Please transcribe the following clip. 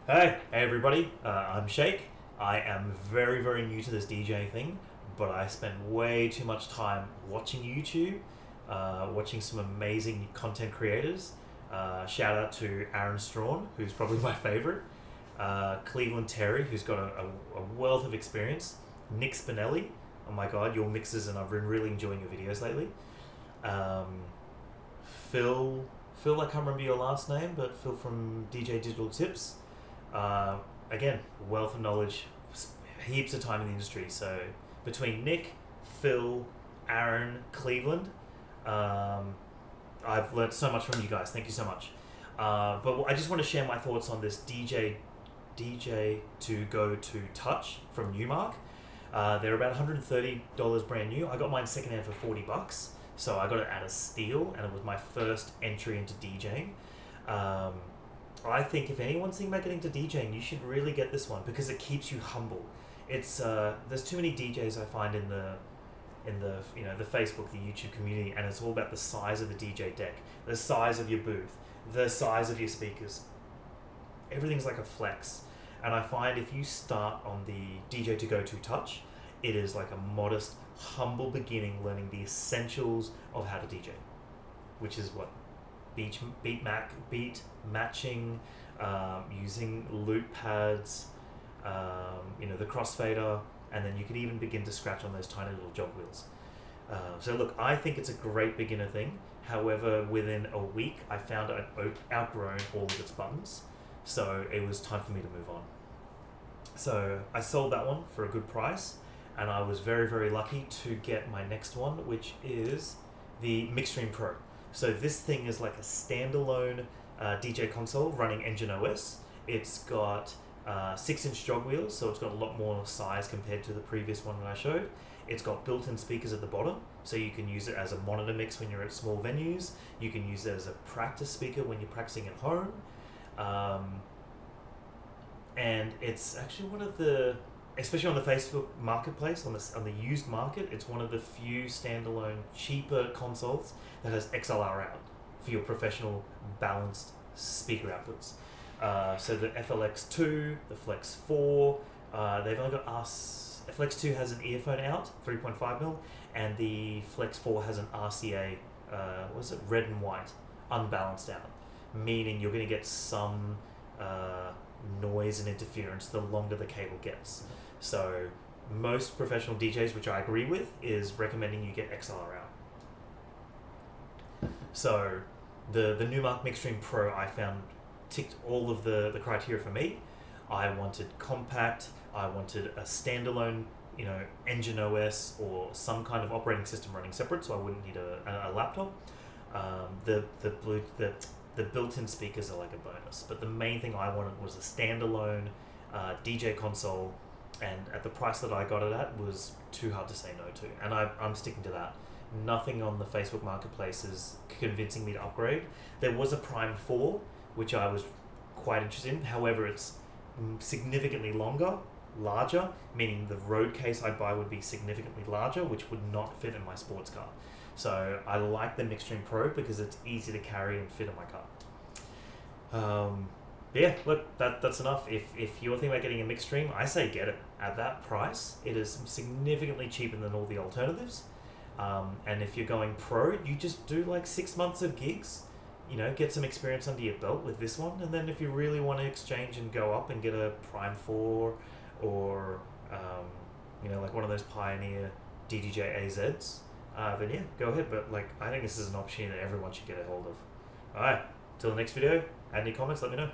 Hey everybody, I'm Shake. I am very new to this DJ thing, but I spend way too much time watching YouTube, watching some amazing content creators. Shout out to Aaron Strawn, who's probably my favorite. Cleveland Terry, who's got a wealth of experience. Nick Spinelli, oh my god, your mixes, and I've been really enjoying your videos lately. Um, Phil, I can't remember your last name, but Phil from DJ Digital Tips. Again, wealth of knowledge, heaps of time in the industry. So between Nick, Phil, Aaron, Cleveland, I've learned so much from you guys. Thank you so much. But I just want to share my thoughts on this DJ2GO2TOUCH from Newmark. They're about $130 brand new. I got mine secondhand for $40, so I got it at a steal, and it was my first entry into DJing. I think if anyone's thinking about getting into DJing, you should really get this one because it keeps you humble. It's there's too many DJs I find in the the Facebook, the YouTube community, and it's all about the size of the DJ deck, the size of your booth, the size of your speakers. Everything's like a flex, and I find if you start on the DJ2GO2TOUCH, it is like a modest, humble beginning, learning the essentials of how to DJ, which is what beat matching, using loop pads, the crossfader, and then you can even begin to scratch on those tiny little jog wheels. So look, I think it's a great beginner thing. However, within a week, I found I'd outgrown all of its buttons, so it was time for me to move on. So I sold that one for a good price, and I was very lucky to get my next one, which is the MIXSTREAM Pro. So this thing is like a standalone DJ console running Engine OS. It's got 6-inch jog wheels, so it's got a lot more size compared to the previous one that I showed. It's got built-in speakers at the bottom, so you can use it as a monitor mix when you're at small venues. You can use it as a practice speaker when you're practicing at home. And it's actually one of the, especially on the Facebook marketplace, on the used market, it's one of the few standalone cheaper consoles that has XLR out for your professional balanced speaker outputs. So the FLX2, the Flex 4, they've only got Flex 2 has an earphone out, 3.5mm, and the Flex 4 has an RCA, red and white, unbalanced out, meaning you're going to get some noise and interference the longer the cable gets. So most professional DJs, which I agree with, is recommending you get XLR out. So the Newmark MIXSTREAM Pro I found ticked all of the criteria for me. I wanted compact, I wanted a standalone, Engine OS or some kind of operating system running separate, so I wouldn't need a laptop. The built-in speakers are like a bonus, but the main thing I wanted was a standalone DJ console, and at the price that I got it at was too hard to say no to, and I'm sticking to that. Nothing on the Facebook marketplace is convincing me to upgrade. There was a Prime 4, which I was quite interested in. However, it's significantly larger, meaning the road case I'd buy would be significantly larger, which would not fit in my sports car. So I like the MIXSTREAM Pro because it's easy to carry and fit in my car. Yeah, look, that's enough. If you're thinking about getting a MIXSTREAM, I say get it. At that price, it is significantly cheaper than all the alternatives. And if you're going pro, you just do like 6 months of gigs, get some experience under your belt with this one. And then if you really want to exchange and go up and get a Prime 4 or, like one of those Pioneer DDJ AZs, then yeah, go ahead. But I think this is an opportunity that everyone should get a hold of. All right, till the next video, add any comments, let me know.